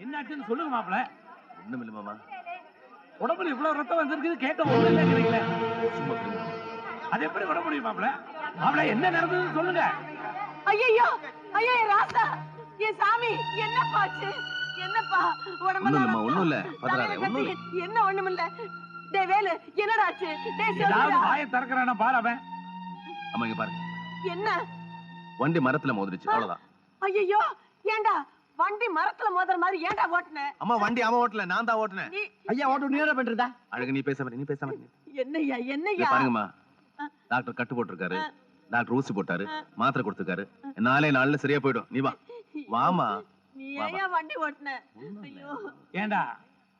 என்னாச்சுன்னு சொல்லுங்க மாப்பிள. ஒண்ணும் இல்ல மாமா. உடம்புல இவ்வளவு ரத்தம் வந்திருக்குது கேட்ட ஒண்ணு இல்லைங்கிறீங்களே. சும்மா அது எப்படி விட முடியும் மாப்பிள? மாப்பிள என்ன நடந்ததுன்னு சொல்லுங்க. ஐயோ ஐயோ ராசா என் சாமி என்னப்பா ஆச்சு? என்னப்பா உடம்பெல்லாம் ஒண்ணும் இல்ல பதறாதே. ஒண்ணும் இல்ல. என்ன ஒண்ணும் இல்ல. டேய் வேலு என்னடா ஆச்சு? டேய் ஏதாவது சொல்லுடா. வாயை திறக்கறானா பாரு அவன். அம்மா இங்க பாரு. என்ன? வண்டி மரத்துல மோதிருச்சு அவ்வளவுதான். ஐயோ ஏண்டா வண்டி மரத்துல மோதுற மாதிரி ஏண்டா ஓட்டுன? அம்மா வண்டி அவன் ஓட்டல, நான் தான் ஓட்டுனேன். ஐயா ஓட்டு நீ என்ன பண்றதா? அழகு நீ பேசாம என்னய்யா இங்க என்னய்யா? பாருங்கம்மா. டாக்டர் கட்டு போட்டிருக்காரு, டாக்டர் ஊசி போட்டாரு, மாத்திரை கொடுத்துருக்காரு. 4 நாள்ல சரியா போயிடும். நீ வா வாமா. நீ ஏன் வண்டி ஓட்டுன? ஐயோ ஏண்டா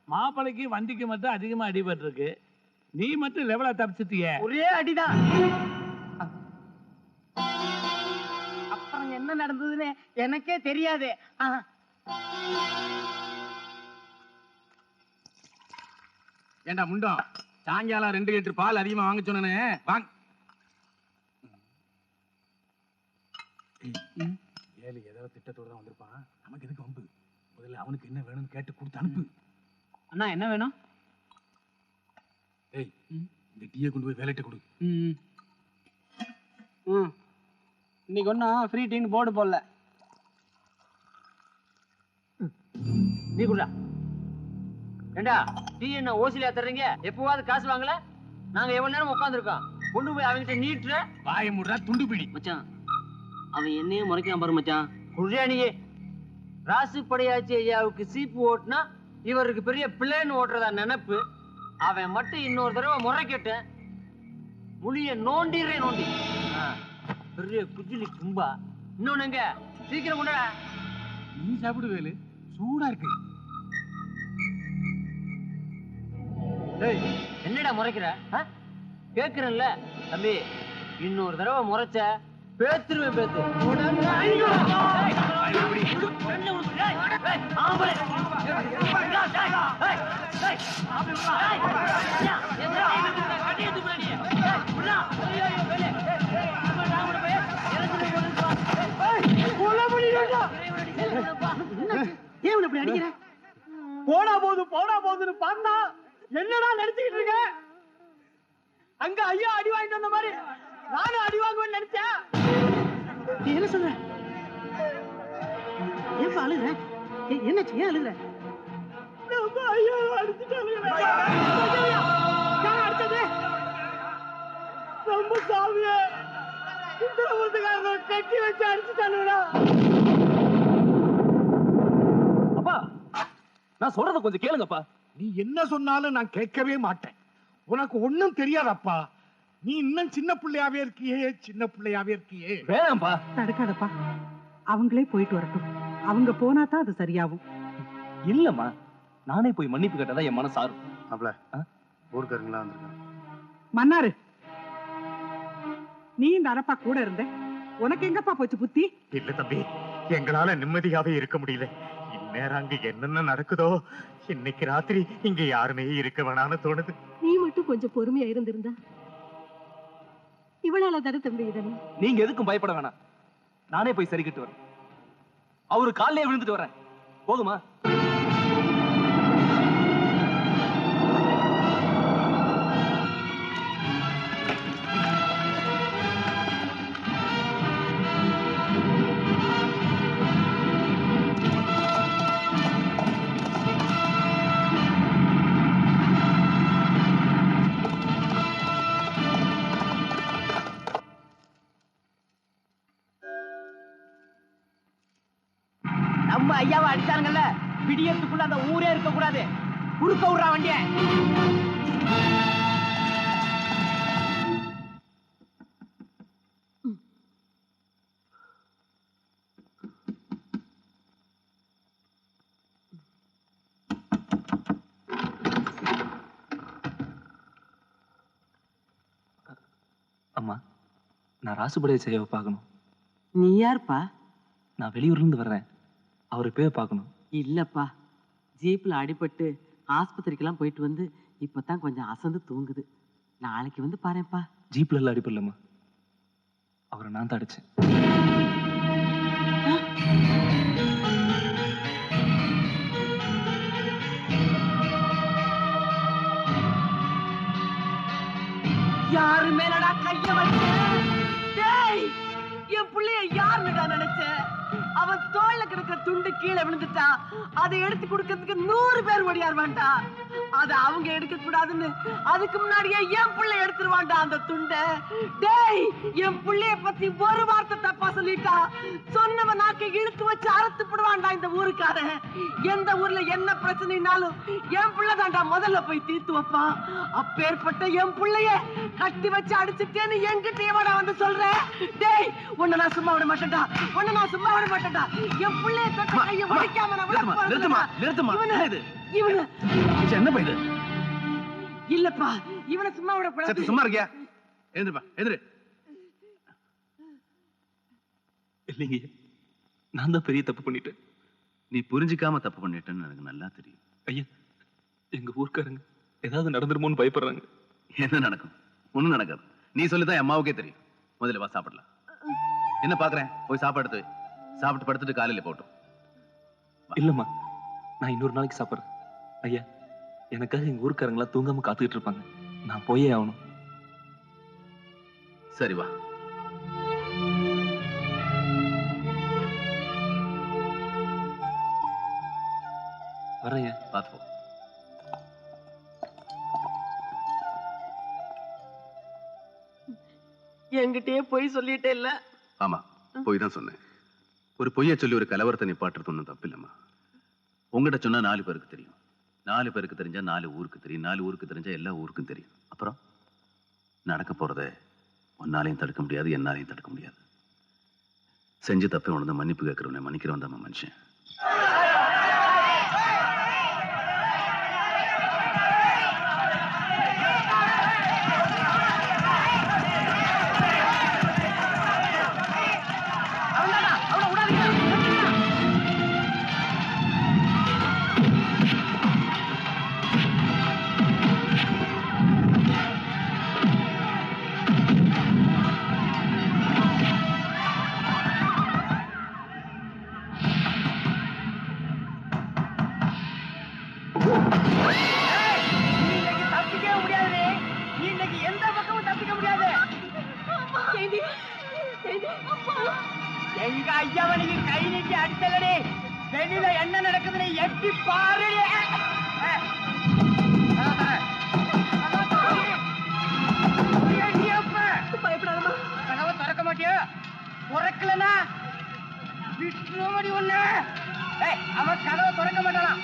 மாப்பிளைக்கு வண்டிக்கு மட்டும் அதிகமா அடிபட்டு இருக்கு, நீ மட்டும் லெவலா தப்பிச்சிட்டியே. ஒரே அடிதான். அப்புறம் என்ன நடந்ததுன்னு எனக்கே தெரியாது. ஏண்டா முண்டம், சாயங்காலம் 2 லிட்டர் பால் அதிகமா வாங்க சொன்னே வாங்க. ஏழு ஏதோ திட்டத்தோட தான் வந்திருப்பான், நமக்கு எதுக்கு வம்பு? முதல்ல அவனுக்கு என்ன வேணும்னு கேட்டு கொடுத்து அனுப்பு. அண்ணா என்ன வேணும்? ஏய் இந்த டீயை கொண்டு போய் வேலையிட்ட கொடு. இன்னைக்கு ஒன்னும் ஃப்ரீ டீன்னு போர்டு போடல. நீ குடுடா. ஏண்டா டீ என்ன ஓசிலியா தர்றீங்க? எப்பவாவது காசு வாங்கல? நாங்க எவ்வளவு நேரம் உட்காந்துருக்கோம், கொண்டு போய் அவங்கிட்ட நீட்டுற. வாயை முடுறா துண்டு பிடி. மச்சான் அவன் என்னையே முறைக்காம பாரு மச்சான். குடியா நீயே. ராசு படையாச்சி ஐயாவுக்கு சீப்பு ஓட்டுனா இவருக்கு பெரிய பிள்ளைன்னு ஓட்டுறதா நினைப்பு. அவன் மட்டும் இன்னொரு தடவை முறைக்கிட்ட முழிய நோண்டிடுறேன் நோண்டி. பெரிய குஜிலி கும்பா. இன்னொன்னு எங்க சீக்கிரம் கொண்டா. நீ சாப்பிடு வேலு, சூடா இருக்கு. டேய் என்னடா முறைக்கிற? கேக்குறேன்ல தம்பி, இன்னொரு தடவை முறைச்ச பேத்துருவேன் பேத்து. ஏன் இப்படி அடிக்கிற? போனா போதுன்னு பார்த்தா என்னடா நினைச்சுக்கிட்டு இருக்க? அங்க ஐயா அடி வாங்கிட்டு வந்த மாதிரி நானும் அடி வாங்குவேன்னு நினைச்சேன். நீ என்ன சொல்ற? ஏன் அழுகுற? என்னாச்சு? ஏன் அழுகுற? ஐயா அடிச்சுட்டாங்க. அடிச்சது ரொம்ப சாமியே. கட்டி வச்சு அடிச்சுட்டானுடா. அப்பா நான் சொல்றத கொஞ்சம் கேளுங்கப்பா. நீ என்ன சொன்னாலும் நான் கேட்கவே மாட்டேன். உனக்கு ஒண்ணும் தெரியாதப்பா. நீ இன்னும் சின்ன பிள்ளையாவே இருக்கியே. வேணாம்ப்பா. தடுக்காதப்பா, அவங்களே போயிட்டு வரட்டும். அவங்க போனா தான் அது சரியாகும். இல்லம்மா, நானே போய் மன்னிப்பு கேட்டதா என் மனசு ஆறும். மாப்ள ஊர்க்காரங்களா வந்திருக்காங்க. மன்னாரு, நீ இந்த அரப்பா கூட இருந்த, உனக்கு எங்கப்பா போச்சு புத்தி? இல்ல தம்பி, எங்களால நிம்மதியாவே இருக்க முடியல. இந்நேரம் அங்க என்னென்ன நடக்குதோ, இன்னைக்கு ராத்திரி இங்க யாருமே இருக்க வேணாம்னு தோணுது. நீ மட்டும் கொஞ்சம் பொறுமையா இருந்திருந்தா இவளால தானே தம்பி இதெல்லாம். நீங்க எதுக்கும் பயப்பட வேணாம், நானே போய் சரிக்கிட்டு வரேன். அவரு காலையே விழுந்துட்டு வரேன். போதுமா? நம்ம ஐயாவை அடிச்சானுங்கல்ல, விடியத்துக்குள்ள அந்த ஊரே இருக்க கூடாது. குறுக்க விடுறா வண்டிய. அம்மா, நான் ராசுபடைய செய்ய பார்க்கணும். நீ யாருப்பா? நான் வெளியூர்ல இருந்து வர்றேன். அவரை போய் பார்க்கணும். இல்லப்பா, ஜீப்ல அடிபட்டு ஆஸ்பத்திரிக்கெல்லாம் போயிட்டு வந்து இப்பதான் கொஞ்சம் அசந்து தூங்குது. நாளைக்கு வந்து பாருப்பா. ஜீப்ல எல்லாம் அடிப்படலம்மா, அவரை நான் தான் அடிச்சேன். கைய வச்ச டேய் என் புள்ளைய யாருடா நினைச்ச அவன் தோல்ல கிடக்கிற துண்டு கீழே விழுந்துட்டான் அதை எடுத்து கொடுக்கிறதுக்கு 100 பேர் ஓடியாருவான்டா அத அவங்க எடுக்க கூடாதுன்னு அதுக்கு முன்னாடியே என் புள்ளை எடுத்துருவான்டா அந்த துண்டை டேய் என் புள்ளைய பத்தி ஒரு வார்த்தை தப்பா சொல்லிட்டா சொன்னவன் நாக்கை இழுத்து வச்சு அறுத்து போடுவான்டா இந்த ஊருக்காரன் எந்த ஊர்ல என்ன பிரச்சனைனாலும் என் புள்ள தான்டா முதல்ல போய் தீர்த்து வைப்பான் அப்பேற்பட்ட என் புள்ளைய கட்டி வச்சு அடிச்சுட்டேன்னு என்கிட்ட எவடா வந்து சொல்ற டேய் உன்னை நான் சும்மா விட மாட்டேன்டா உன்னை நான் சும்மா விட மாட்டேன்டா என் புள்ளைய தொட்ட கையை உடைக்காம நான் விட போறேன் இவனு என்ன பையது இல்லப்பா இவனை சும்மா விட கூடாது சும்மா இருக்கியா எழுந்துப்பா எழுந்துரு இல்லைங்க நான் தான் பெரிய தப்பு பண்ணிட்டேன் நீ புரிஞ்சுக்காம தப்பு பண்ணிட்டேன்னு எனக்கு நல்லா தெரியும் ஐயா எங்க ஊர்க்காரங்க ஏதாவது நடந்துருமோன்னு பயப்படுறாங்க என்ன நடக்கும் ஒண்ணும் நடக்காது நீ சொல்லிதான் என் அம்மாவுக்கே தெரியும் முதல்ல வா சாப்பிடலாம் என்ன பாக்குறேன் போய் சாப்பாடு எடுத்து சாப்பிட்டு படுத்துட்டு காலையில போட்டும் இல்லம்மா நான் இன்னொரு நாளைக்கு சாப்பிடுறேன் ஐயா எனக்காக எங்க ஊர்க்காரங்களா தூங்காம காத்துக்கிட்டு இருப்பாங்க நான் போயே ஆகணும் சரி வா வரேன் பார்த்து போ என்கிட்டயே போய் சொல்லிட்டே இல்ல ஆமா போய் தான் சொன்னேன் ஒரு பொய்ய சொல்லி ஒரு கலவரத்தை நிப்பாட்டுறது ஒன்றும் தப்பு இல்லம்மா உங்ககிட்ட சொன்னா 4 பேருக்கு தெரியும் 4 பேருக்கு தெரிஞ்சா 4 ஊருக்கு தெரியும் 4 ஊருக்கு தெரிஞ்சா எல்லா ஊருக்கும் தெரியும் அப்புறம் நடக்க போறத ஒன்னாலையும் தடுக்க முடியாது என்னாலையும் தடுக்க முடியாது செஞ்சு தப்பை உணர்ந்து மன்னிப்பு கேட்கிறவனை மன்னிக்கிறவன் தான் மனுஷன் எங்க ஐயாவனுக்கு கை நீட்டி அடித்தலடி வெளியில என்ன நடக்குதுன்னு எட்டி பாரு பயப்படாதமா கதவை திறக்க மாட்டியா திறக்கலனா விட்டுமடி ஒண்ணு அவன் கதவை திறக்க மாட்டானா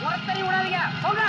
ஒருத்தரையும் விடாதீங்க போங்க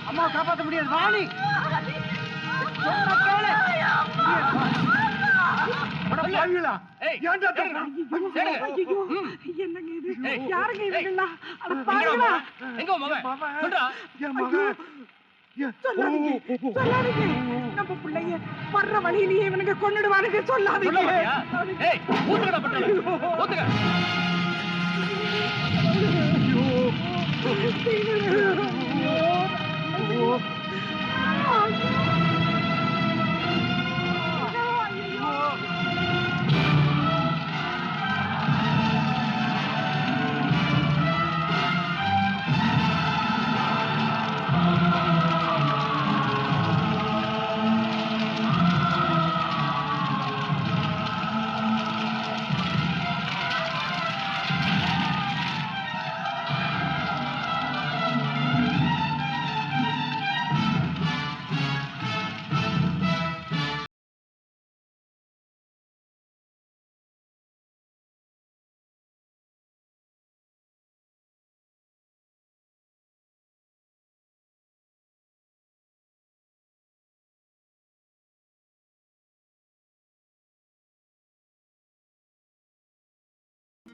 அம்மா காப்பாற்ற முடியாது வாணி என்னங்க இது யாருங்க இவங்களா அட பாருங்களா சொல்லாதீங்க நம்ம பிள்ளைய வர்ற வழியிலேயே இவனுங்க கொன்னுடுவானுங்க சொல்லாதீங்க